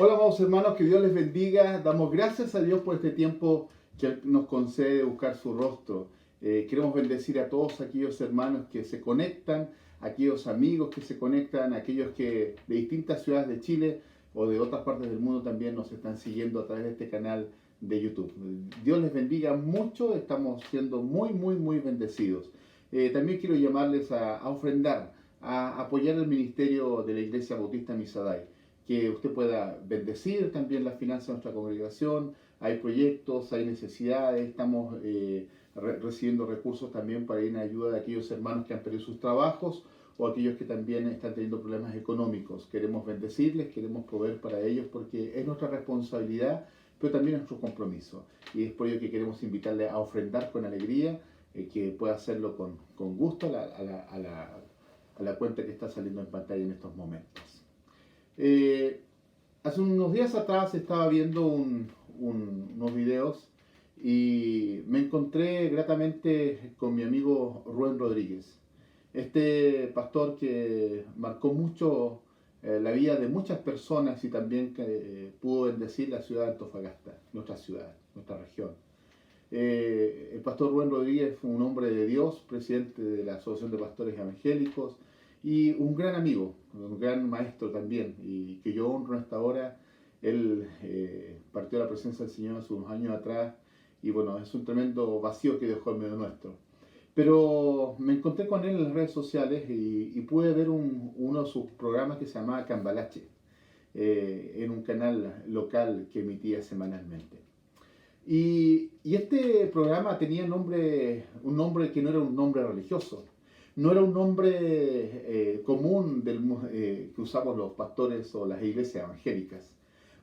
Hola, amados hermanos, que Dios les bendiga. Damos gracias a Dios por este tiempo que Él nos concede de buscar su rostro. Queremos bendecir a todos aquellos hermanos que se conectan, aquellos amigos que se conectan, aquellos que de distintas ciudades de Chile o de otras partes del mundo también nos están siguiendo a través de este canal de YouTube. Dios les bendiga mucho, estamos siendo muy bendecidos. También quiero llamarles a ofrendar, a apoyar el ministerio de la Iglesia Bautista Misadai, que usted pueda bendecir también las finanzas de nuestra congregación. Hay proyectos, hay necesidades, estamos recibiendo recursos también para ir en ayuda de aquellos hermanos que han perdido sus trabajos o aquellos que también están teniendo problemas económicos. Queremos bendecirles, queremos proveer para ellos porque es nuestra responsabilidad, pero también es nuestro compromiso. Y es por ello que queremos invitarle a ofrendar con alegría, que pueda hacerlo con gusto a la cuenta que está saliendo en pantalla en estos momentos. Eh, Hace unos días atrás estaba viendo unos videos y me encontré gratamente con mi amigo Rubén Rodríguez, este pastor que marcó mucho la vida de muchas personas y también que pudo bendecir la ciudad de Antofagasta, nuestra ciudad, nuestra región. El pastor Rubén Rodríguez fue un hombre de Dios, presidente de la Asociación de Pastores Evangélicos y un gran amigo, un gran maestro también, y que yo honro en esta hora. Él partió a la presencia del Señor hace unos años atrás y bueno, es un tremendo vacío que dejó en medio nuestro. Pero me encontré con él en las redes sociales y pude ver uno de sus programas que se llamaba Cambalache, en un canal local que emitía semanalmente. Y este programa tenía un nombre que no era un nombre religioso, no era un nombre común que usamos los pastores o las iglesias evangélicas.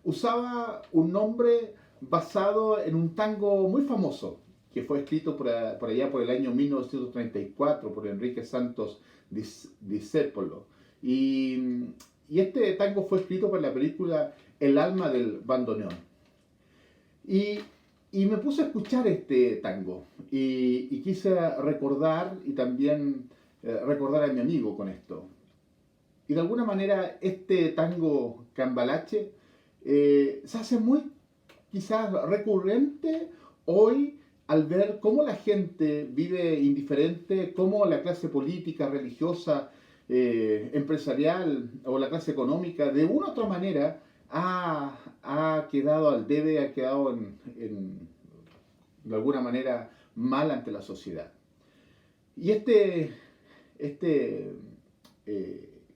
Usaba un nombre basado en un tango muy famoso que fue escrito por allá por el año 1934 por Enrique Santos Discépolo. Y este tango fue escrito para la película El alma del bandoneón. Y, y me puse a escuchar este tango y quise recordar y también recordar a mi amigo con esto. Y de alguna manera este tango Cambalache se hace muy quizás recurrente hoy al ver cómo la gente vive indiferente, cómo la clase política, religiosa, empresarial o la clase económica de una u otra manera ha quedado al debe, ha quedado de alguna manera mal ante la sociedad. Y este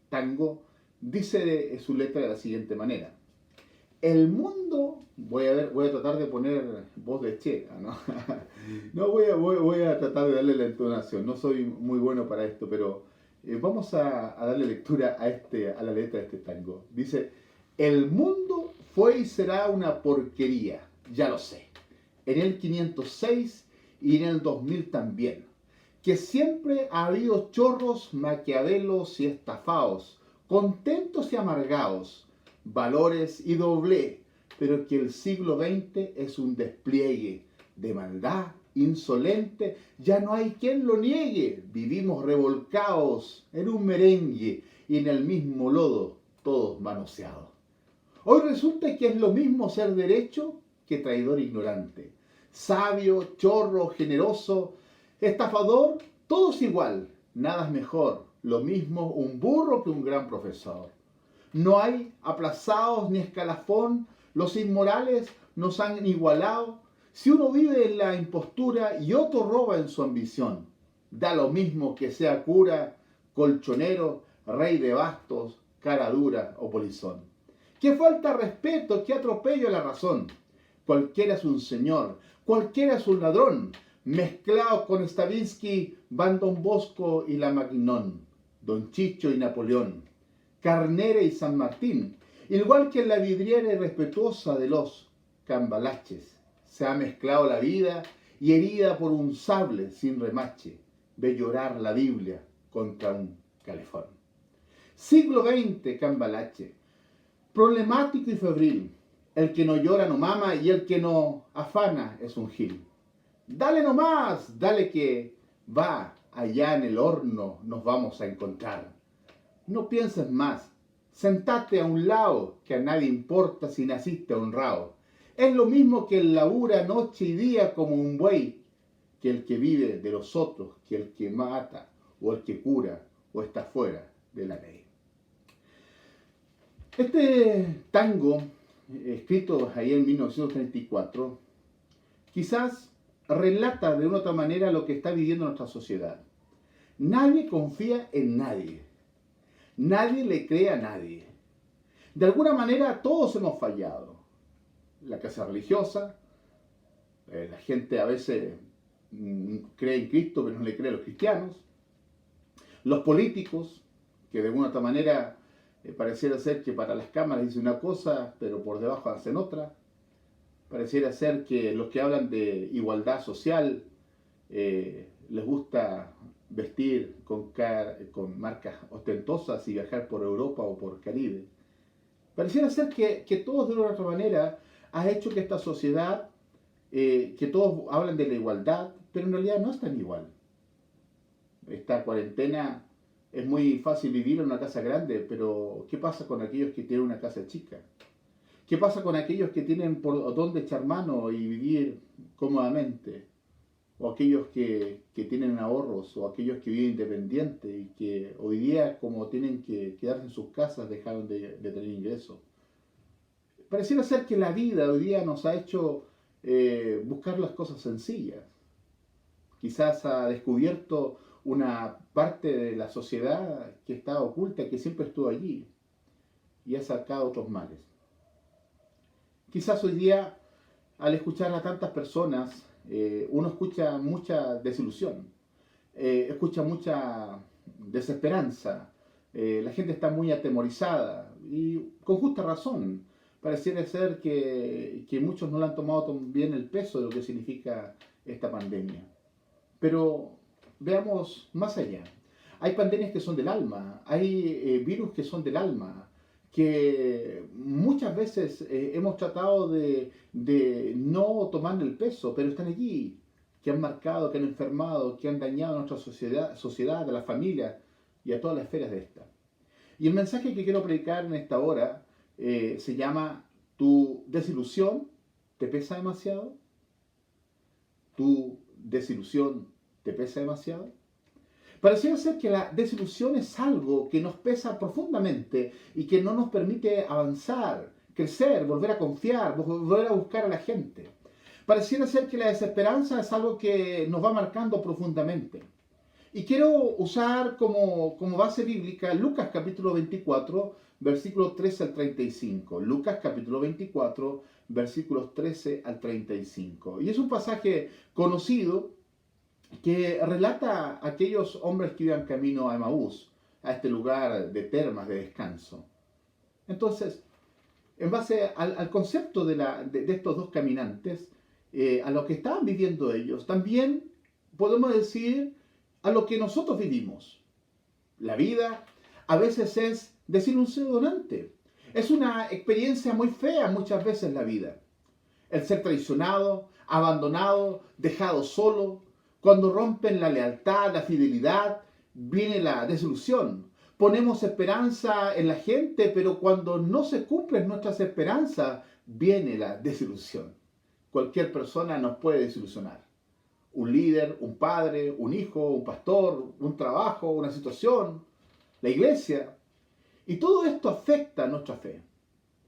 tango dice su letra de la siguiente manera. El mundo, voy a tratar de poner voz de Chela, ¿no? No voy a tratar de darle la entonación, no soy muy bueno para esto, pero vamos a darle lectura a la letra de este tango. Dice, el mundo fue y será una porquería, ya lo sé. En el 506 y en el 2000 también. Que siempre ha habido chorros, maquiavelos y estafados, contentos y amargados, valores y doble, pero que el siglo XX es un despliegue de maldad insolente, ya no hay quien lo niegue, vivimos revolcados en un merengue y en el mismo lodo, todos manoseados. Hoy resulta que es lo mismo ser derecho que traidor ignorante, sabio, chorro, generoso, estafador, todos igual, nada es mejor, lo mismo un burro que un gran profesor. No hay aplazados ni escalafón, los inmorales nos han igualado. Si uno vive en la impostura y otro roba en su ambición, da lo mismo que sea cura, colchonero, rey de bastos, cara dura o polizón. ¡Qué falta de respeto, qué atropello a la razón! Cualquiera es un señor, cualquiera es un ladrón, mezclado con Stravinsky, Van Don Bosco y la Maguinón, Don Chicho y Napoleón, Carnera y San Martín, igual que en la vidriera irrespetuosa de los cambalaches. Se ha mezclado la vida y herida por un sable sin remache, ve llorar la Biblia contra un calefón. Siglo XX, cambalache, problemático y febril, el que no llora no mama y el que no afana es un gil. Dale nomás, dale que va, allá en el horno nos vamos a encontrar. No pienses más, Sentate a un lado, que a nadie importa si naciste honrado. Es lo mismo que el labura noche y día como un buey, que el que vive de los otros, que el que mata, o el que cura, o está fuera de la ley. Este tango, escrito ahí en 1934, quizás relata de una u otra manera lo que está viviendo nuestra sociedad. Nadie confía en nadie. Nadie le cree a nadie. De alguna manera todos hemos fallado. La clase religiosa, la gente a veces cree en Cristo pero no le cree a los cristianos. Los políticos, que de alguna u otra manera pareciera ser que para las cámaras dicen una cosa, pero por debajo hacen otra. Pareciera ser que los que hablan de igualdad social les gusta vestir con marcas ostentosas y viajar por Europa o por Caribe. Pareciera ser que todos de una u otra manera ha hecho que esta sociedad, que todos hablan de la igualdad, pero en realidad no es tan igual. Esta cuarentena es muy fácil vivir en una casa grande, pero ¿qué pasa con aquellos que tienen una casa chica? ¿Qué pasa con aquellos que tienen por dónde echar mano y vivir cómodamente? O aquellos que tienen ahorros, o aquellos que viven independientes y que hoy día, como tienen que quedarse en sus casas, dejaron de tener ingresos. Pareciera ser que la vida hoy día nos ha hecho buscar las cosas sencillas. Quizás ha descubierto una parte de la sociedad que está oculta, que siempre estuvo allí, y ha sacado otros males. Quizás hoy día, al escuchar a tantas personas, uno escucha mucha desilusión, escucha mucha desesperanza, la gente está muy atemorizada, y con justa razón. Pareciera ser que muchos no le han tomado tan bien el peso de lo que significa esta pandemia. Pero veamos más allá. Hay pandemias que son del alma, hay virus que son del alma, que muchas veces hemos tratado de no tomar el peso, pero están allí, que han marcado, que han enfermado, que han dañado a nuestra sociedad, a la familia y a todas las esferas de esta. Y el mensaje que quiero predicar en esta hora se llama: ¿tu desilusión te pesa demasiado? ¿Tu desilusión te pesa demasiado? Pareciera ser que la desilusión es algo que nos pesa profundamente y que no nos permite avanzar, crecer, volver a confiar, volver a buscar a la gente. Pareciera ser que la desesperanza es algo que nos va marcando profundamente. Y quiero usar como base bíblica Lucas capítulo 24, versículos 13 al 35. Lucas capítulo 24, versículos 13 al 35. Y es un pasaje conocido que relata a aquellos hombres que iban camino a Emaús, a este lugar de termas, de descanso. Entonces, en base al concepto de estos dos caminantes, a lo que estaban viviendo ellos, también podemos decir a lo que nosotros vivimos. La vida a veces es desilusionante. Es una experiencia muy fea muchas veces la vida. El ser traicionado, abandonado, dejado solo. Cuando rompen la lealtad, la fidelidad, viene la desilusión. Ponemos esperanza en la gente, pero cuando no se cumplen nuestras esperanzas, viene la desilusión. Cualquier persona nos puede desilusionar. Un líder, un padre, un hijo, un pastor, un trabajo, una situación, la iglesia. Y todo esto afecta a nuestra fe.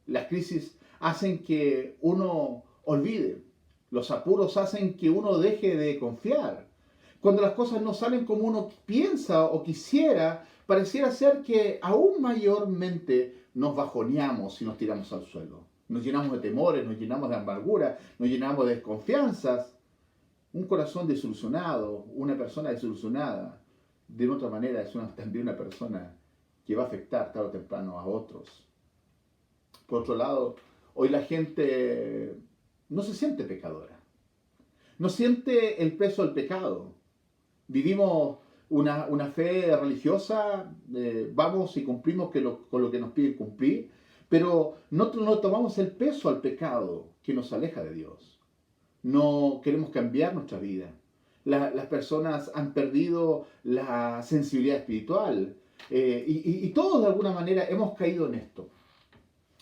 Las crisis hacen que uno olvide. Los apuros hacen que uno deje de confiar. Cuando las cosas no salen como uno piensa o quisiera, pareciera ser que aún mayormente nos bajoneamos y nos tiramos al suelo. Nos llenamos de temores, nos llenamos de amargura, nos llenamos de desconfianzas. Un corazón desilusionado, una persona desilusionada, de otra manera es también una persona que va a afectar tarde o temprano a otros. Por otro lado, hoy la gente no se siente pecadora, no siente el peso del pecado. Vivimos una fe religiosa, vamos y cumplimos con lo que nos piden cumplir, pero no tomamos el peso al pecado que nos aleja de Dios. No queremos cambiar nuestra vida. Las personas han perdido la sensibilidad espiritual. Y todos de alguna manera hemos caído en esto.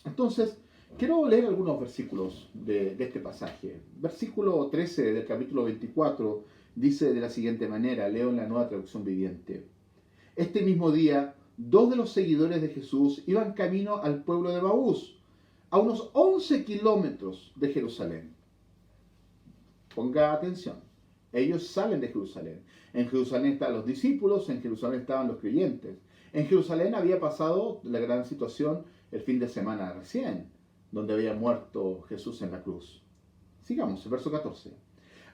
Entonces, quiero leer algunos versículos de este pasaje. Versículo 13 del capítulo 24 dice de la siguiente manera, leo en la Nueva Traducción Viviente. Este mismo día, dos de los seguidores de Jesús iban camino al pueblo de Emaús, a unos 11 kilómetros de Jerusalén. Ponga atención, ellos salen de Jerusalén. En Jerusalén estaban los discípulos, en Jerusalén estaban los creyentes. En Jerusalén había pasado la gran situación el fin de semana recién, donde había muerto Jesús en la cruz. Sigamos, el verso 14.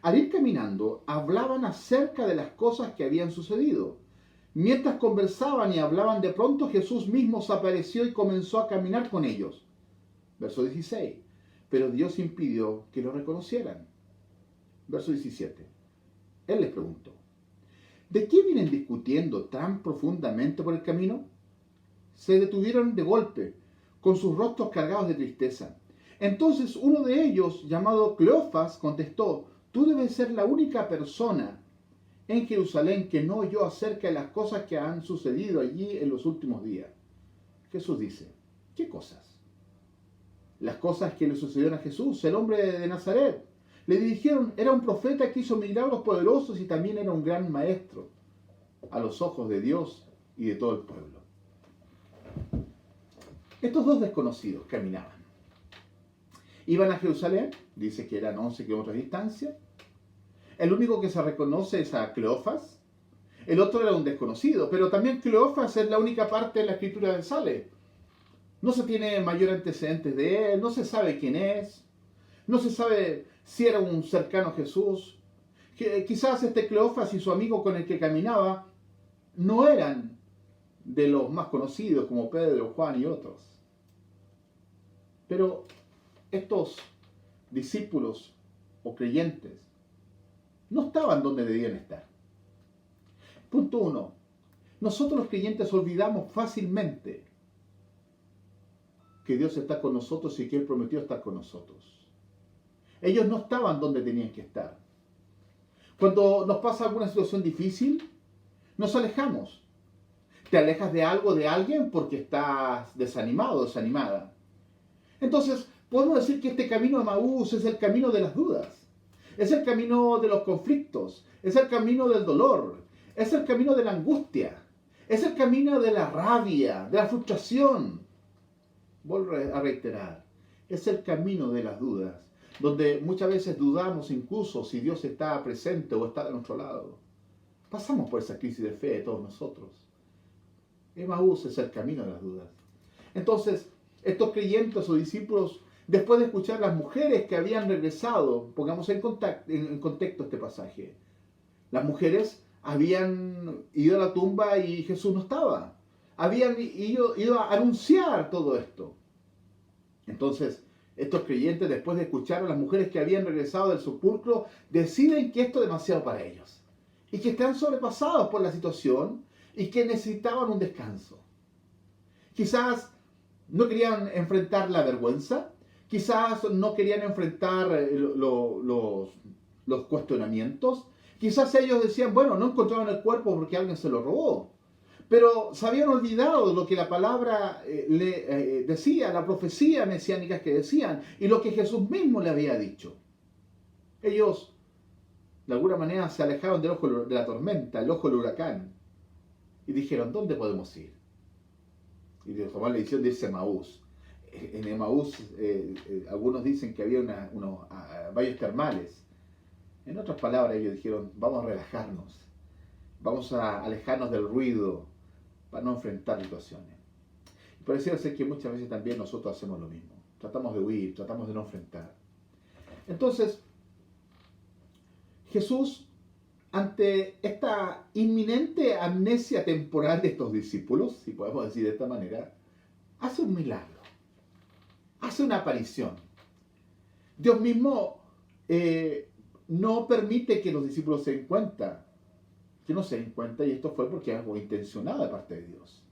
Al ir caminando, hablaban acerca de las cosas que habían sucedido. Mientras conversaban y hablaban, de pronto Jesús mismo se apareció y comenzó a caminar con ellos. Verso 16. Pero Dios impidió que lo reconocieran. Verso 17. Él les preguntó, ¿de qué vienen discutiendo tan profundamente por el camino? Se detuvieron de golpe, con sus rostros cargados de tristeza. Entonces uno de ellos, llamado Cleofas, contestó, tú debes ser la única persona en Jerusalén que no oyó acerca de las cosas que han sucedido allí en los últimos días. Jesús dice, ¿qué cosas? Las cosas que le sucedieron a Jesús, el hombre de Nazaret. Le dijeron, era un profeta que hizo milagros poderosos y también era un gran maestro a los ojos de Dios y de todo el pueblo. Estos dos desconocidos caminaban. Iban a Jerusalén, dice que eran 11 kilómetros de distancia. El único que se reconoce es a Cleofas. El otro era un desconocido, pero también Cleofas es la única parte de la escritura que sale. No se tiene mayor antecedentes de él, no se sabe quién es, no se sabe si era un cercano a Jesús. Quizás este Cleofas y su amigo con el que caminaba no eran de los más conocidos como Pedro, Juan y otros. Pero estos discípulos o creyentes no estaban donde debían estar. Punto 1. Nosotros los creyentes olvidamos fácilmente que Dios está con nosotros y que Él prometió estar con nosotros. Ellos no estaban donde tenían que estar. Cuando nos pasa alguna situación difícil, nos alejamos. Te alejas de algo, de alguien, porque estás desanimado, desanimada. Entonces, podemos decir que este camino de Emaús es el camino de las dudas. Es el camino de los conflictos. Es el camino del dolor. Es el camino de la angustia. Es el camino de la rabia, de la frustración. Vuelvo a reiterar. Es el camino de las dudas, donde muchas veces dudamos incluso si Dios está presente o está de nuestro lado. Pasamos por esa crisis de fe de todos nosotros. Emaús es el camino de las dudas. Entonces, estos creyentes o discípulos, después de escuchar a las mujeres que habían regresado, pongamos en contexto este pasaje, las mujeres habían ido a la tumba y Jesús no estaba. Habían ido a anunciar todo esto. Entonces, estos creyentes, después de escuchar a las mujeres que habían regresado del sepulcro, deciden que esto es demasiado para ellos y que están sobrepasados por la situación y que necesitaban un descanso. Quizás no querían enfrentar la vergüenza, quizás no querían enfrentar los cuestionamientos, quizás ellos decían, bueno, no encontraron el cuerpo porque alguien se lo robó. Pero se habían olvidado lo que la palabra decía, la profecía mesiánica que decían, y lo que Jesús mismo le había dicho. Ellos, de alguna manera, se alejaron del ojo de la tormenta, el ojo del huracán, y dijeron, ¿dónde podemos ir? Y tomaron la decisión de irse a Emaús. En Emaús, algunos dicen que había unos valles termales. En otras palabras, ellos dijeron, vamos a relajarnos, vamos a alejarnos del ruido, para no enfrentar situaciones. Y pareciera ser que muchas veces también nosotros hacemos lo mismo. Tratamos de huir, tratamos de no enfrentar. Entonces, Jesús, ante esta inminente amnesia temporal de estos discípulos, si podemos decir de esta manera, hace un milagro, hace una aparición. Dios mismo no permite que los discípulos se den cuenta, que no se den cuenta, y esto fue porque es algo intencionado de parte de Dios.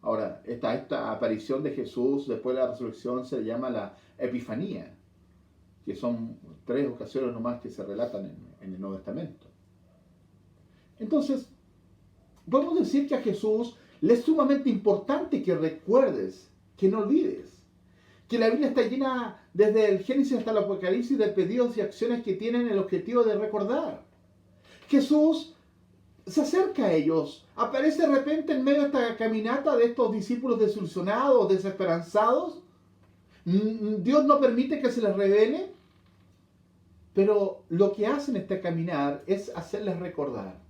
Ahora, esta aparición de Jesús después de la resurrección se le llama la Epifanía, que son 3 ocasiones nomás que se relatan en el Nuevo Testamento. Entonces, podemos decir que a Jesús Le es sumamente importante que recuerdes, que no olvides, que la Biblia está llena desde el Génesis hasta el Apocalipsis de pedidos y acciones que tienen el objetivo de recordar. Jesús se acerca a ellos, aparece de repente en medio de esta caminata de estos discípulos desilusionados, desesperanzados. Dios no permite que se les revele, pero lo que hacen este caminar es hacerles recordar.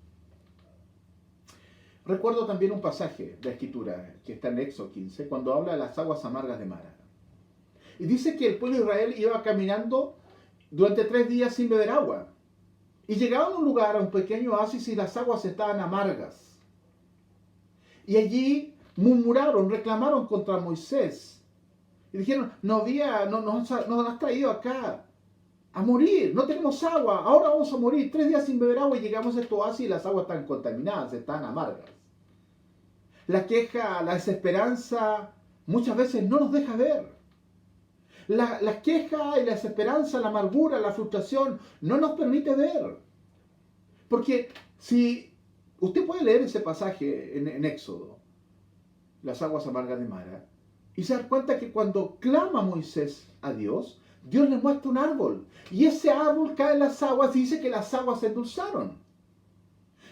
Recuerdo también un pasaje de la Escritura que está en Éxodo 15, cuando habla de las aguas amargas de Mara. Y dice que el pueblo de Israel iba caminando durante 3 días sin beber agua. Y llegaron a un lugar, a un pequeño oasis, y las aguas estaban amargas. Y allí murmuraron, reclamaron contra Moisés. Y dijeron, nos has traído acá a morir, no tenemos agua, ahora vamos a morir. 3 días sin beber agua y llegamos a este oasis y las aguas están contaminadas, están amargas. La queja, la desesperanza, muchas veces no nos deja ver. La queja y la desesperanza, la amargura, la frustración, no nos permite ver. Porque si usted puede leer ese pasaje en Éxodo, las aguas amargas de Mara, y se da cuenta que cuando clama Moisés a Dios, Dios le muestra un árbol. Y ese árbol cae en las aguas y dice que las aguas se endulzaron.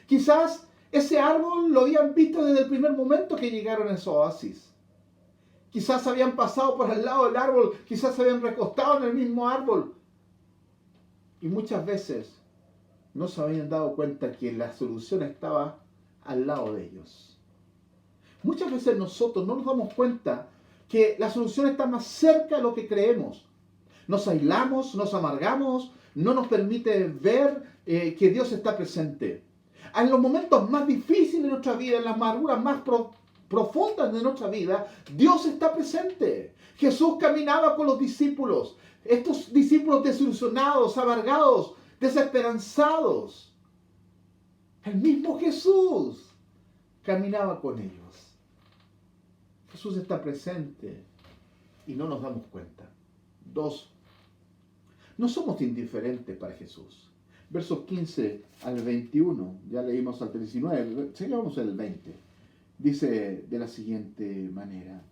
Quizás ese árbol lo habían visto desde el primer momento que llegaron a ese oasis. Quizás habían pasado por al lado del árbol, quizás se habían recostado en el mismo árbol. Y muchas veces no se habían dado cuenta que la solución estaba al lado de ellos. Muchas veces nosotros no nos damos cuenta que la solución está más cerca de lo que creemos. Nos aislamos, nos amargamos, no nos permite ver que Dios está presente. En los momentos más difíciles de nuestra vida, en las amarguras más profundas de nuestra vida, Dios está presente. Jesús caminaba con los discípulos, estos discípulos desilusionados, amargados, desesperanzados. El mismo Jesús caminaba con ellos. Jesús está presente y no nos damos cuenta. 2. No somos indiferentes para Jesús. Versos 15 al 21, ya leímos al 19, sigamos el 20. Dice de la siguiente manera: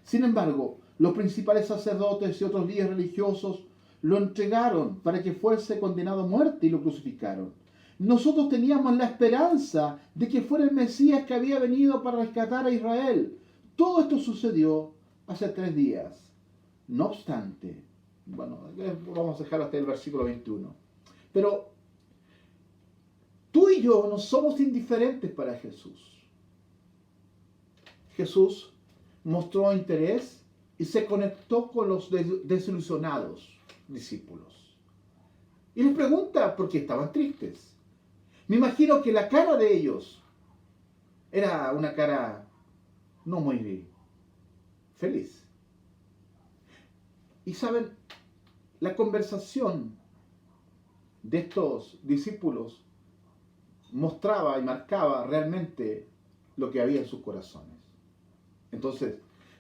sin embargo, los principales sacerdotes y otros líderes religiosos lo entregaron para que fuese condenado a muerte y lo crucificaron. Nosotros teníamos la esperanza de que fuera el Mesías que había venido para rescatar a Israel. Todo esto sucedió hace 3 días. No obstante, bueno, vamos a dejar hasta el versículo 21. Pero tú y yo no somos indiferentes para Jesús. Jesús mostró interés y se conectó con los desilusionados discípulos. Y les pregunta por qué estaban tristes. Me imagino que la cara de ellos era una cara no muy feliz. Y saben, la conversación de estos discípulos mostraba y marcaba realmente lo que había en sus corazones. Entonces,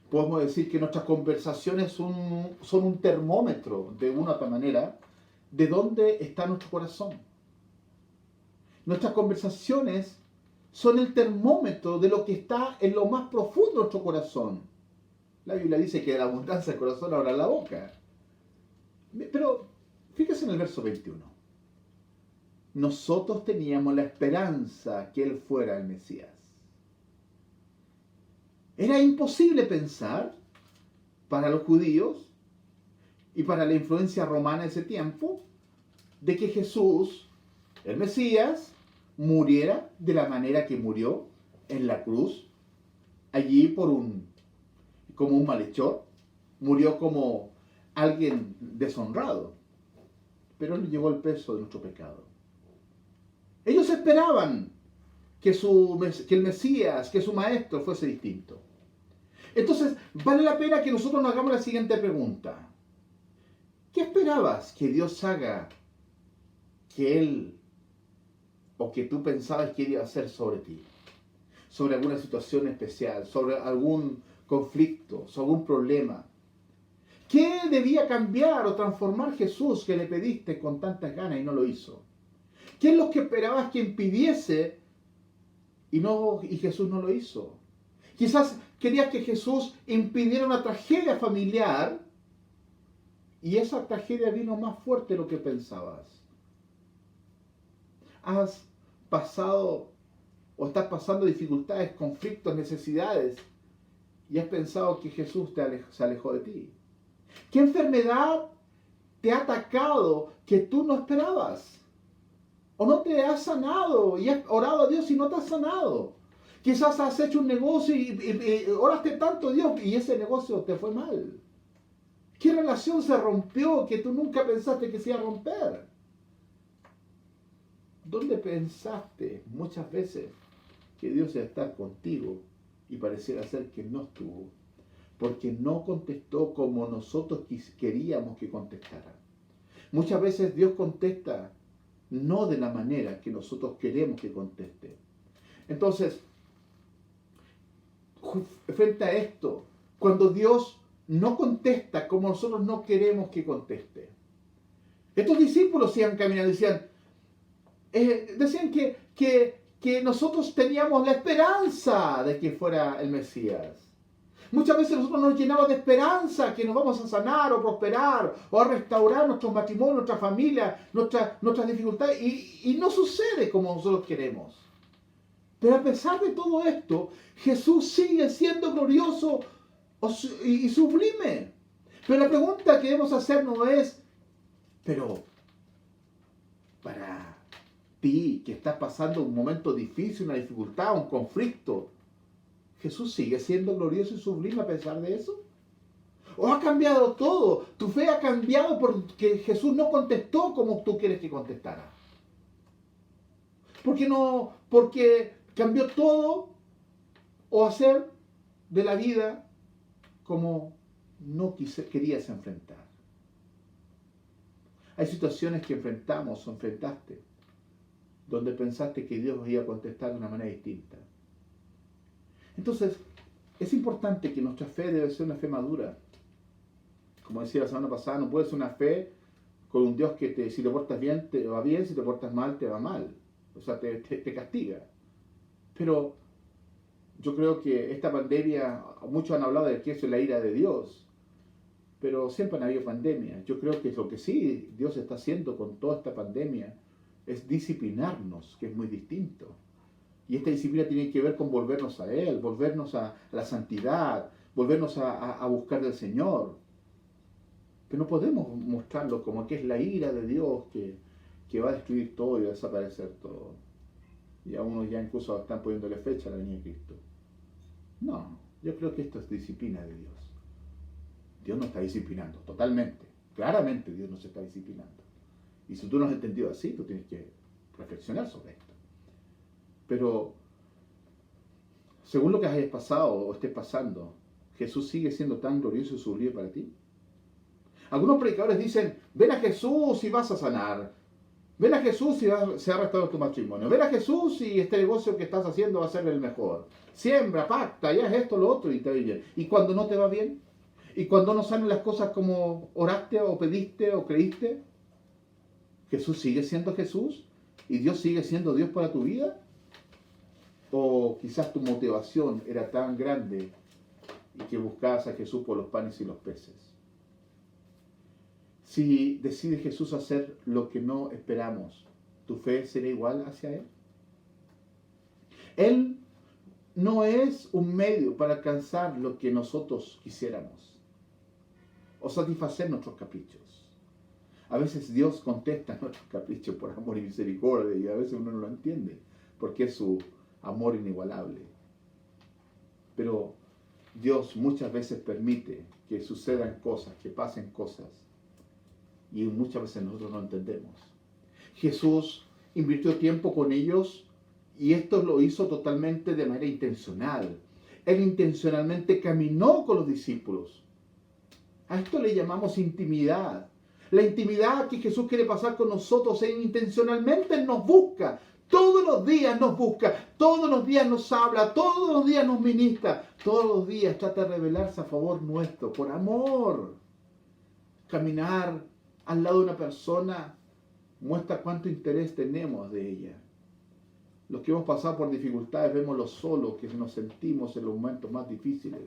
podemos decir que nuestras conversaciones son un termómetro, de una u otra manera, de dónde está nuestro corazón. Nuestras conversaciones son el termómetro de lo que está en lo más profundo de nuestro corazón. La Biblia dice que de la abundancia del corazón habla la boca. Pero fíjese en el verso 21. Nosotros teníamos la esperanza que Él fuera el Mesías. Era imposible pensar para los judíos y para la influencia romana de ese tiempo de que Jesús, el Mesías, muriera de la manera que murió en la cruz, allí como un malhechor, murió como alguien deshonrado, pero Él llevó el peso de nuestro pecado. Ellos esperaban que el Mesías, que su maestro fuese distinto. Entonces, vale la pena que nosotros nos hagamos la siguiente pregunta. ¿Qué esperabas que Dios haga que Él o que tú pensabas que Él iba a hacer sobre ti? Sobre alguna situación especial, sobre algún conflicto, sobre algún problema. ¿Qué debía cambiar o transformar Jesús que le pediste con tantas ganas y no lo hizo? ¿Qué es lo que esperabas que impidiese Y Jesús no lo hizo. Quizás querías que Jesús impidiera una tragedia familiar y esa tragedia vino más fuerte de lo que pensabas. Has pasado o estás pasando dificultades, conflictos, necesidades y has pensado que Jesús se alejó de ti. ¿Qué enfermedad te ha atacado que tú no esperabas? ¿O no te has sanado y has orado a Dios y no te has sanado? Quizás has hecho un negocio y oraste tanto a Dios y ese negocio te fue mal. ¿Qué relación se rompió que tú nunca pensaste que se iba a romper? ¿Dónde pensaste muchas veces que Dios iba a estar contigo y pareciera ser que no estuvo? Porque no contestó como nosotros queríamos que contestara. Muchas veces Dios contesta no de la manera que nosotros queremos que conteste. Entonces, frente a esto, cuando Dios no contesta como nosotros no queremos que conteste, estos discípulos iban caminando y decían que nosotros teníamos la esperanza de que fuera el Mesías. Muchas veces nosotros nos llenamos de esperanza que nos vamos a sanar o prosperar o a restaurar nuestros matrimonios, nuestra familia, nuestras dificultades y no sucede como nosotros queremos. Pero a pesar de todo esto, Jesús sigue siendo glorioso y sublime. Pero la pregunta que debemos hacernos es, pero para ti que estás pasando un momento difícil, una dificultad, un conflicto, ¿Jesús sigue siendo glorioso y sublime a pesar de eso? ¿O ha cambiado todo? ¿Tu fe ha cambiado porque Jesús no contestó como tú quieres que contestara? Porque cambió todo o hacer de la vida como no querías enfrentar. Hay situaciones que enfrentamos o enfrentaste donde pensaste que Dios iba a contestar de una manera distinta. Entonces, es importante que nuestra fe debe ser una fe madura. Como decía la semana pasada, no puede ser una fe con un Dios que si te portas bien, te va bien, si te portas mal, te va mal. O sea, te castiga. Pero yo creo que esta pandemia, muchos han hablado de que eso es la ira de Dios, pero siempre han habido pandemias. Yo creo que lo que sí Dios está haciendo con toda esta pandemia es disciplinarnos, que es muy distinto. Y esta disciplina tiene que ver con volvernos a Él, volvernos a la santidad, volvernos a buscar del Señor. Pero no podemos mostrarlo como que es la ira de Dios que va a destruir todo y va a desaparecer todo. Y a unos ya incluso están poniéndole fecha a la venida de Cristo. No, yo creo que esto es disciplina de Dios. Dios nos está disciplinando totalmente. Claramente Dios nos está disciplinando. Y si tú no has entendido así, tú tienes que reflexionar sobre esto. Pero, según lo que hayas pasado o estés pasando, ¿Jesús sigue siendo tan glorioso y sublime para ti? Algunos predicadores dicen, ven a Jesús y vas a sanar. Ven a Jesús y se ha restaurado tu matrimonio. Ven a Jesús y este negocio que estás haciendo va a ser el mejor. Siembra, pacta, y haz esto, lo otro y te va bien. ¿Y cuando no te va bien? ¿Y cuando no salen las cosas como oraste o pediste o creíste? ¿Jesús sigue siendo Jesús? ¿Y Dios sigue siendo Dios para tu vida? ¿O quizás tu motivación era tan grande y que buscabas a Jesús por los panes y los peces? Si decide Jesús hacer lo que no esperamos, ¿tu fe será igual hacia Él? Él no es un medio para alcanzar lo que nosotros quisiéramos o satisfacer nuestros caprichos. A veces Dios contesta nuestros caprichos por amor y misericordia y a veces uno no lo entiende porque es su amor inigualable. Pero Dios muchas veces permite que sucedan cosas, que pasen cosas y muchas veces nosotros no entendemos. Jesús invirtió tiempo con ellos y esto lo hizo totalmente de manera intencional. Él intencionalmente caminó con los discípulos. A esto le llamamos intimidad. La intimidad que Jesús quiere pasar con nosotros es intencionalmente nos busca. Todos los días nos busca, todos los días nos habla, todos los días nos ministra, todos los días trata de revelarse a favor nuestro, por amor. Caminar al lado de una persona muestra cuánto interés tenemos de ella. Los que hemos pasado por dificultades vemos lo solos que nos sentimos en los momentos más difíciles.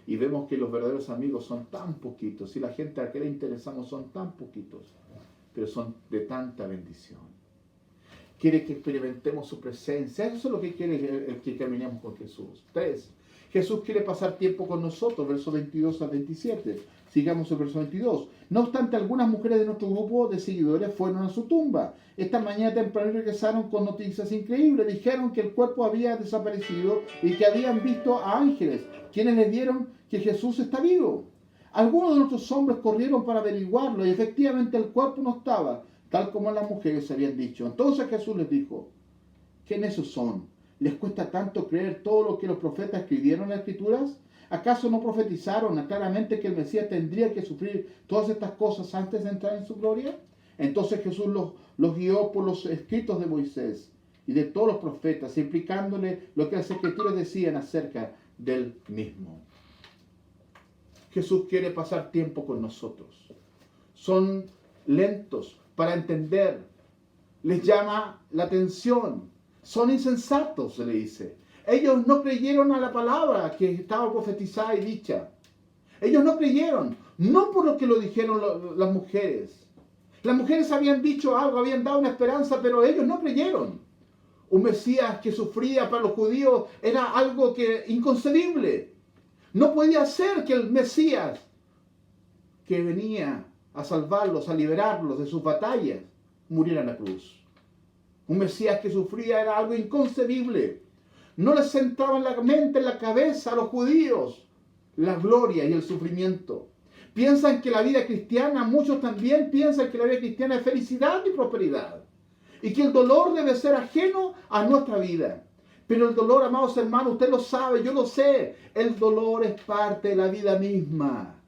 Y vemos que los verdaderos amigos son tan poquitos y la gente a la que le interesamos son tan poquitos, pero son de tanta bendición. Quiere que experimentemos su presencia. Eso es lo que quiere el que caminemos con Jesús. 3. Jesús quiere pasar tiempo con nosotros, versos 22 al 27. Sigamos el verso 22. No obstante, algunas mujeres de nuestro grupo de seguidores fueron a su tumba. Esta mañana temprano regresaron con noticias increíbles. Dijeron que el cuerpo había desaparecido y que habían visto a ángeles, quienes les dieron que Jesús está vivo. Algunos de nuestros hombres corrieron para averiguarlo y efectivamente el cuerpo no estaba, tal como las mujeres habían dicho. Entonces Jesús les dijo: ¿qué necios son? ¿Les cuesta tanto creer todo lo que los profetas escribieron en las Escrituras? ¿Acaso no profetizaron claramente que el Mesías tendría que sufrir todas estas cosas antes de entrar en su gloria? Entonces Jesús los guió por los escritos de Moisés y de todos los profetas, implicándole lo que las Escrituras decían acerca del mismo. Jesús quiere pasar tiempo con nosotros. Son lentos para entender. Les llama la atención. Son insensatos, se le dice. Ellos no creyeron a la palabra que estaba profetizada y dicha. Ellos no creyeron, no por lo que lo dijeron las mujeres. Las mujeres habían dicho algo, habían dado una esperanza, pero ellos no creyeron. Un Mesías que sufría para los judíos era algo inconcebible. No podía ser que el Mesías que venía a salvarlos, a liberarlos de sus batallas, muriera en la cruz. Un Mesías que sufría era algo inconcebible. No les entraba en la mente, en la cabeza a los judíos la gloria y el sufrimiento. Piensan que la vida cristiana, muchos también piensan que la vida cristiana es felicidad y prosperidad. Y que el dolor debe ser ajeno a nuestra vida. Pero el dolor, amados hermanos, usted lo sabe, yo lo sé. El dolor es parte de la vida misma.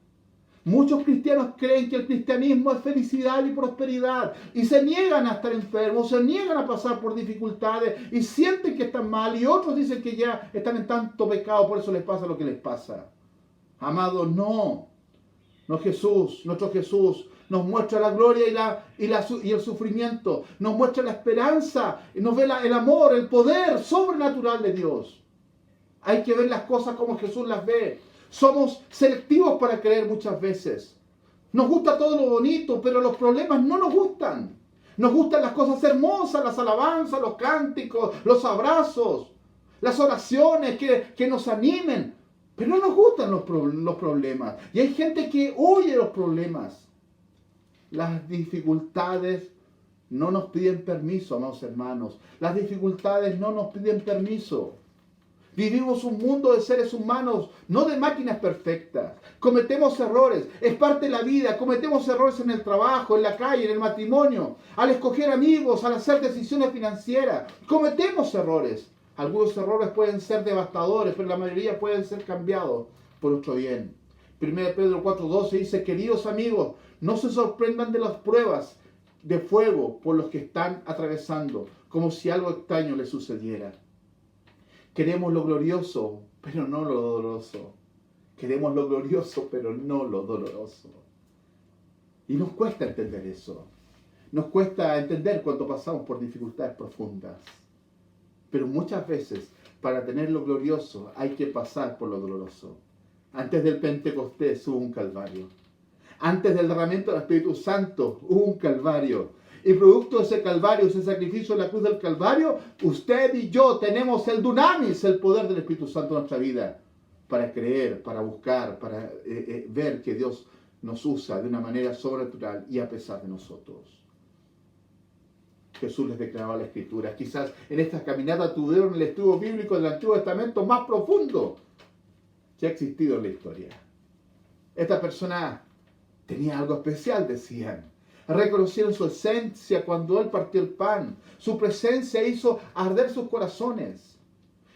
Muchos cristianos creen que el cristianismo es felicidad y prosperidad y se niegan a estar enfermos, se niegan a pasar por dificultades y sienten que están mal y otros dicen que ya están en tanto pecado, por eso les pasa lo que les pasa. Amados, no. Jesús, nuestro Jesús nos muestra la gloria y el sufrimiento, nos muestra la esperanza, nos ve el amor, el poder sobrenatural de Dios. Hay que ver las cosas como Jesús las ve. Somos selectivos para creer muchas veces. Nos gusta todo lo bonito, pero los problemas no nos gustan. Nos gustan las cosas hermosas, las alabanzas, los cánticos, los abrazos, las oraciones que nos animen. Pero no nos gustan los problemas. Y hay gente que huye los problemas. Las dificultades no nos piden permiso, amados hermanos. Las dificultades no nos piden permiso. Vivimos un mundo de seres humanos, no de máquinas perfectas. Cometemos errores, es parte de la vida. Cometemos errores en el trabajo, en la calle, en el matrimonio, al escoger amigos, al hacer decisiones financieras. Cometemos errores. Algunos errores pueden ser devastadores, pero la mayoría pueden ser cambiados por nuestro bien. 1 Pedro 4:12 dice: queridos amigos, no se sorprendan de las pruebas de fuego por los que están atravesando, como si algo extraño les sucediera. Queremos lo glorioso, pero no lo doloroso. Queremos lo glorioso, pero no lo doloroso. Y nos cuesta entender eso. Nos cuesta entender cuando pasamos por dificultades profundas. Pero muchas veces, para tener lo glorioso, hay que pasar por lo doloroso. Antes del Pentecostés hubo un Calvario. Antes del derramamiento del Espíritu Santo hubo un Calvario. Y producto de ese Calvario, ese sacrificio en la cruz del Calvario, usted y yo tenemos el dunamis, el poder del Espíritu Santo en nuestra vida, para creer, para buscar, para ver que Dios nos usa de una manera sobrenatural y a pesar de nosotros. Jesús les declaraba la Escritura. Quizás en esta caminata tuvieron el estudio bíblico del Antiguo Testamento más profundo que ha existido en la historia. Esta persona tenía algo especial, decían. Reconocieron su esencia cuando Él partió el pan. Su presencia hizo arder sus corazones.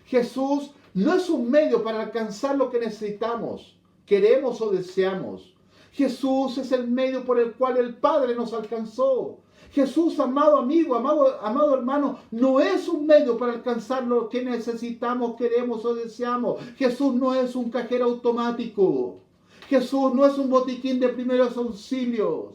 Jesús no es un medio para alcanzar lo que necesitamos, queremos o deseamos. Jesús es el medio por el cual el Padre nos alcanzó. Jesús, amado amigo, amado hermano, no es un medio para alcanzar lo que necesitamos, queremos o deseamos. Jesús no es un cajero automático. Jesús no es un botiquín de primeros auxilios.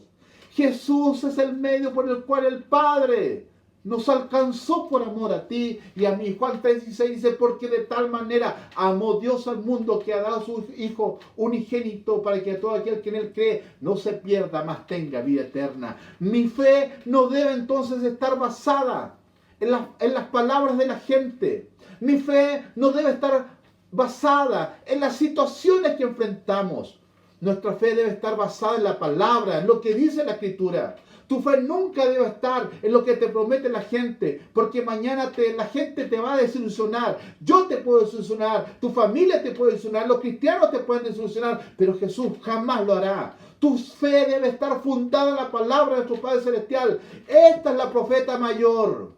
Jesús es el medio por el cual el Padre nos alcanzó por amor a ti y a mí. Juan 3:16 dice, porque de tal manera amó Dios al mundo que ha dado a su Hijo unigénito para que todo aquel que en él cree no se pierda, mas tenga vida eterna. Mi fe no debe entonces estar basada en las palabras de la gente. Mi fe no debe estar basada en las situaciones que enfrentamos. Nuestra fe debe estar basada en la palabra, en lo que dice la Escritura. Tu fe nunca debe estar en lo que te promete la gente, porque mañana la gente te va a desilusionar. Yo te puedo desilusionar, tu familia te puede desilusionar, los cristianos te pueden desilusionar, pero Jesús jamás lo hará. Tu fe debe estar fundada en la palabra de nuestro Padre Celestial. Esta es la profeta mayor,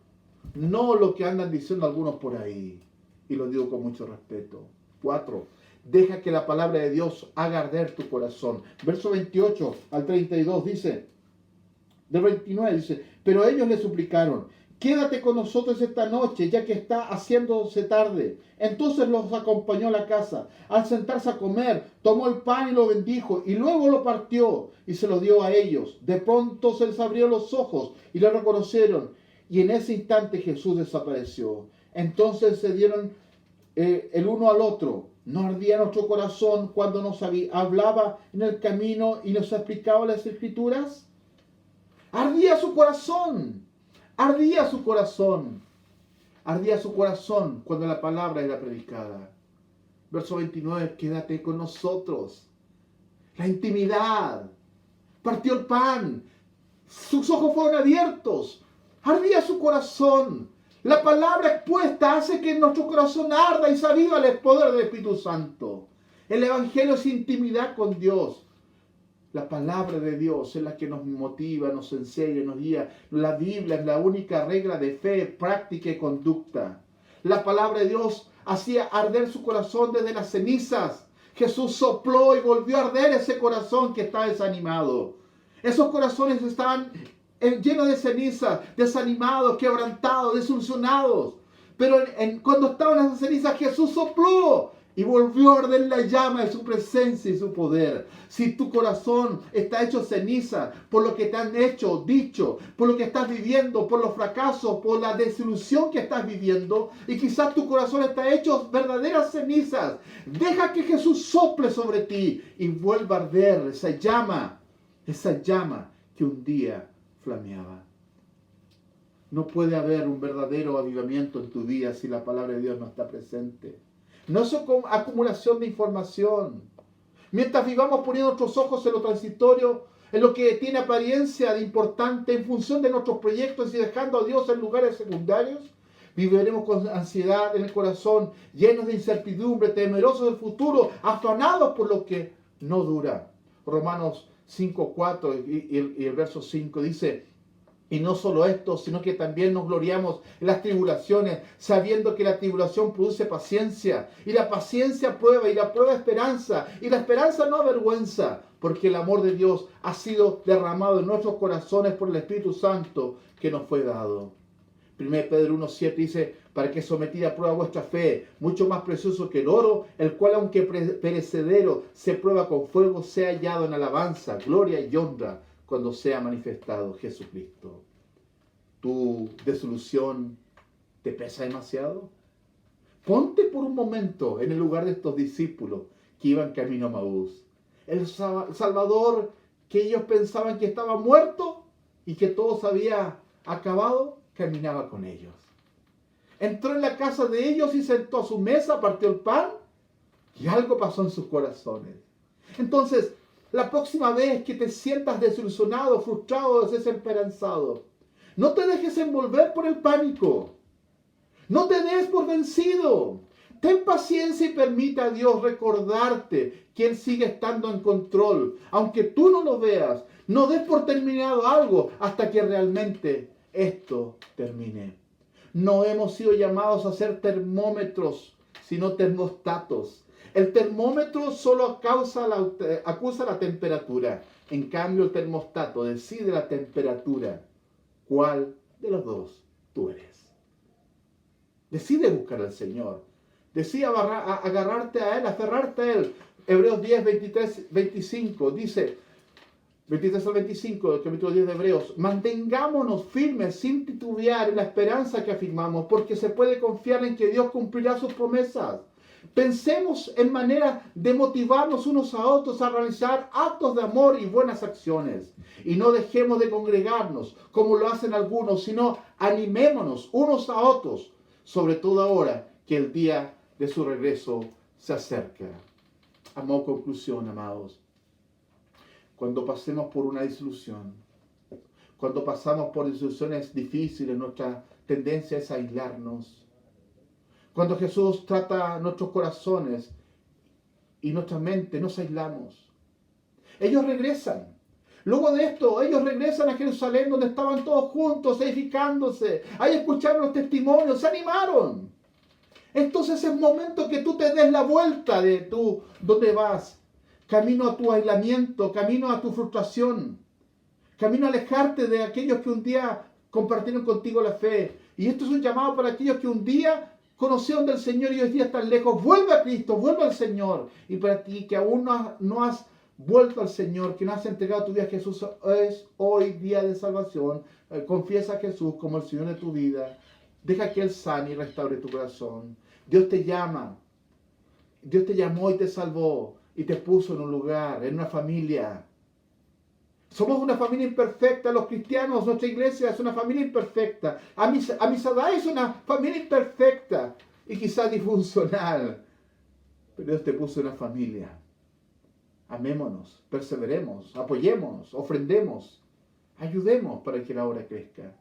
no lo que andan diciendo algunos por ahí. Y lo digo con mucho respeto. 4. Deja que la palabra de Dios haga arder tu corazón. Verso 28 al 32 dice, del 29 dice, pero ellos le suplicaron, quédate con nosotros esta noche, ya que está haciéndose tarde. Entonces los acompañó a la casa. Al sentarse a comer, tomó el pan y lo bendijo, y luego lo partió y se lo dio a ellos. De pronto se les abrieron los ojos y lo reconocieron, y en ese instante Jesús desapareció. Entonces se dieron el uno al otro. ¿No ardía nuestro corazón cuando nos hablaba en el camino y nos explicaba las Escrituras? Ardía su corazón, ardía su corazón, ardía su corazón cuando la palabra era predicada. Verso 29, quédate con nosotros. La intimidad, partió el pan, sus ojos fueron abiertos, ardía su corazón. La palabra expuesta hace que nuestro corazón arda y se aviva el poder del Espíritu Santo. El Evangelio es intimidad con Dios. La palabra de Dios es la que nos motiva, nos enseña, nos guía. La Biblia es la única regla de fe, práctica y conducta. La palabra de Dios hacía arder su corazón desde las cenizas. Jesús sopló y volvió a arder ese corazón que está desanimado. Esos corazones estaban llenos de ceniza, desanimados, quebrantados, desilusionados. Pero cuando estaban esas cenizas, Jesús sopló y volvió a arder la llama de su presencia y su poder. Si tu corazón está hecho ceniza por lo que te han hecho, dicho, por lo que estás viviendo, por los fracasos, por la desilusión que estás viviendo, y quizás tu corazón está hecho verdaderas cenizas, deja que Jesús sople sobre ti y vuelva a arder esa llama que un día flameaba. No puede haber un verdadero avivamiento en tu vida si la palabra de Dios no está presente. No es acumulación de información. Mientras vivamos poniendo nuestros ojos en lo transitorio, en lo que tiene apariencia de importante en función de nuestros proyectos y dejando a Dios en lugares secundarios, viviremos con ansiedad en el corazón, llenos de incertidumbre, temerosos del futuro, afanados por lo que no dura. Romanos 5:4 y el verso 5 dice, y no solo esto, sino que también nos gloriamos en las tribulaciones, sabiendo que la tribulación produce paciencia, y la paciencia prueba, y la prueba esperanza, y la esperanza no avergüenza, porque el amor de Dios ha sido derramado en nuestros corazones por el Espíritu Santo que nos fue dado. 1 Pedro 1:7 dice, para que sometida a prueba vuestra fe, mucho más precioso que el oro, el cual aunque perecedero se prueba con fuego, sea hallado en alabanza, gloria y honra, cuando sea manifestado Jesucristo. ¿Tu desilusión te pesa demasiado? Ponte por un momento en el lugar de estos discípulos que iban camino a Maús. El Salvador que ellos pensaban que estaba muerto y que todo se había acabado, caminaba con ellos. Entró en la casa de ellos y sentó a su mesa, partió el pan y algo pasó en sus corazones. Entonces, la próxima vez que te sientas desilusionado, frustrado, desesperanzado, no te dejes envolver por el pánico. No te des por vencido. Ten paciencia y permita a Dios recordarte que Él sigue estando en control. Aunque tú no lo veas, no des por terminado algo hasta que realmente esto termine. No hemos sido llamados a ser termómetros, sino termostatos. El termómetro solo acusa la temperatura. En cambio, el termostato decide la temperatura. ¿Cuál de los dos tú eres? Decide buscar al Señor. Decide agarrarte a Él, aferrarte a Él. Hebreos 10, 23, 25 dice, 23 al 25 del capítulo 10 de Hebreos. Mantengámonos firmes sin titubear en la esperanza que afirmamos, porque se puede confiar en que Dios cumplirá sus promesas. Pensemos en manera de motivarnos unos a otros a realizar actos de amor y buenas acciones. Y no dejemos de congregarnos como lo hacen algunos, sino animémonos unos a otros, sobre todo ahora que el día de su regreso se acerca. A modo de conclusión, amados, cuando pasemos por una desilusión, cuando pasamos por desilusiones difíciles, nuestra tendencia es aislarnos. Cuando Jesús trata nuestros corazones y nuestra mente, nos aislamos. Ellos regresan. Luego de esto, ellos regresan a Jerusalén, donde estaban todos juntos, edificándose. Ahí escucharon los testimonios, se animaron. Entonces es momento que tú te des la vuelta de tú, ¿dónde vas? Camino a tu aislamiento, camino a tu frustración, camino a alejarte de aquellos que un día compartieron contigo la fe. Y esto es un llamado para aquellos que un día conocieron del Señor y hoy día están lejos. Vuelve a Cristo, vuelve al Señor. Y para ti que aún no has vuelto al Señor, que no has entregado tu vida a Jesús, es hoy día de salvación. Confiesa a Jesús como el Señor de tu vida. Deja que Él sane y restaure tu corazón. Dios te llama. Dios te llamó y te salvó y te puso en un lugar, en una familia. Somos una familia imperfecta, los cristianos, nuestra iglesia es una familia imperfecta. Amisadad es una familia imperfecta y quizás disfuncional. Pero Dios te puso en una familia. Amémonos, perseveremos, apoyémonos, ofrendemos, ayudemos para que la obra crezca.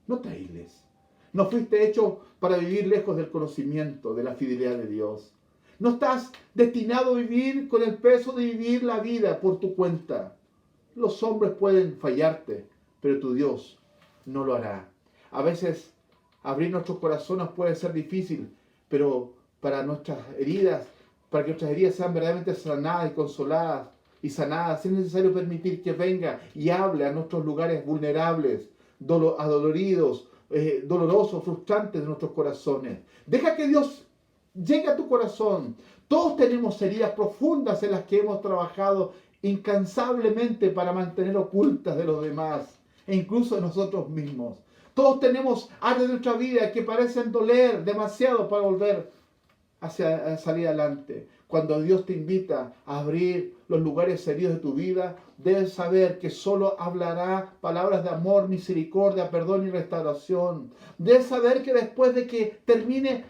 No te aísles. No fuiste hecho para vivir lejos del conocimiento, de la fidelidad de Dios. No estás destinado a vivir con el peso de vivir la vida por tu cuenta. Los hombres pueden fallarte, pero tu Dios no lo hará. A veces abrir nuestros corazones puede ser difícil, pero para que nuestras heridas sean verdaderamente sanadas y consoladas y sanadas, es necesario permitir que venga y hable a nuestros lugares vulnerables, adoloridos, dolorosos, frustrantes de nuestros corazones. Deja que Dios llegue a tu corazón. Todos tenemos heridas profundas en las que hemos trabajado incansablemente para mantener ocultas de los demás e incluso de nosotros mismos. Todos tenemos áreas de nuestra vida que parecen doler demasiado para volver a salir adelante. Cuando Dios te invita a abrir los lugares heridos de tu vida, debes saber que solo hablará palabras de amor, misericordia, perdón y restauración. Debes saber que después de que termine,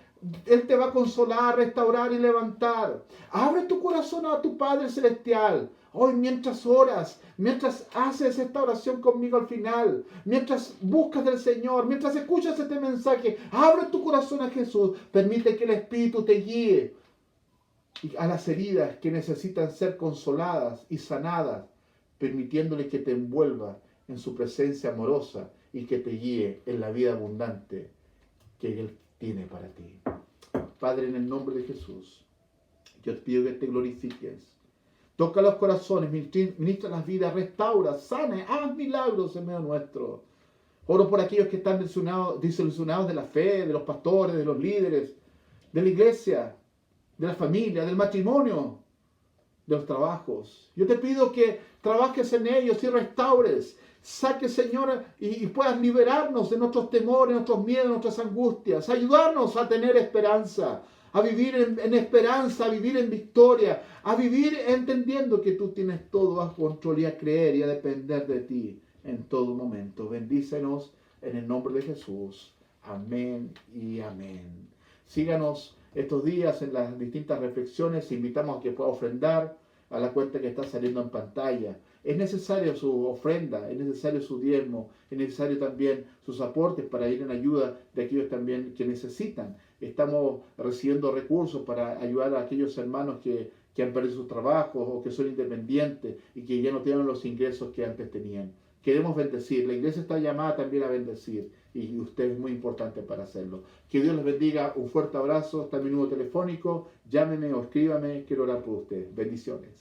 Él te va a consolar, restaurar y levantar. Abre tu corazón a tu Padre Celestial. Hoy mientras oras, mientras haces esta oración conmigo al final, mientras buscas del Señor, mientras escuchas este mensaje, abre tu corazón a Jesús. Permite que el Espíritu te guíe a las heridas que necesitan ser consoladas y sanadas, permitiéndole que te envuelva en su presencia amorosa y que te guíe en la vida abundante que Él tiene para ti. Padre, en el nombre de Jesús, yo te pido que te glorifiques. Toca los corazones, ministra las vidas, restaura, sana, haz milagros en medio nuestro. Oro por aquellos que están desilusionados de la fe, de los pastores, de los líderes, de la iglesia, de la familia, del matrimonio, de los trabajos. Yo te pido que trabajes en ellos y restaures. Saque, Señor, y puedas liberarnos de nuestros temores, nuestros miedos, nuestras angustias. Ayudarnos a tener esperanza, a vivir en esperanza, a vivir en victoria, a vivir entendiendo que tú tienes todo bajo control y a creer y a depender de ti en todo momento. Bendícenos en el nombre de Jesús. Amén y amén. Síganos estos días en las distintas reflexiones. Invitamos a que pueda ofrendar a la cuenta que está saliendo en pantalla. Es necesario su ofrenda, es necesario su diezmo, es necesario también sus aportes para ir en ayuda de aquellos también que necesitan. Estamos recibiendo recursos para ayudar a aquellos hermanos que han perdido sus trabajos o que son independientes y que ya no tienen los ingresos que antes tenían. Queremos bendecir. La iglesia está llamada también a bendecir y usted es muy importante para hacerlo. Que Dios les bendiga. Un fuerte abrazo. Está mi número telefónico. Llámeme o escríbame. Quiero orar por usted. Bendiciones.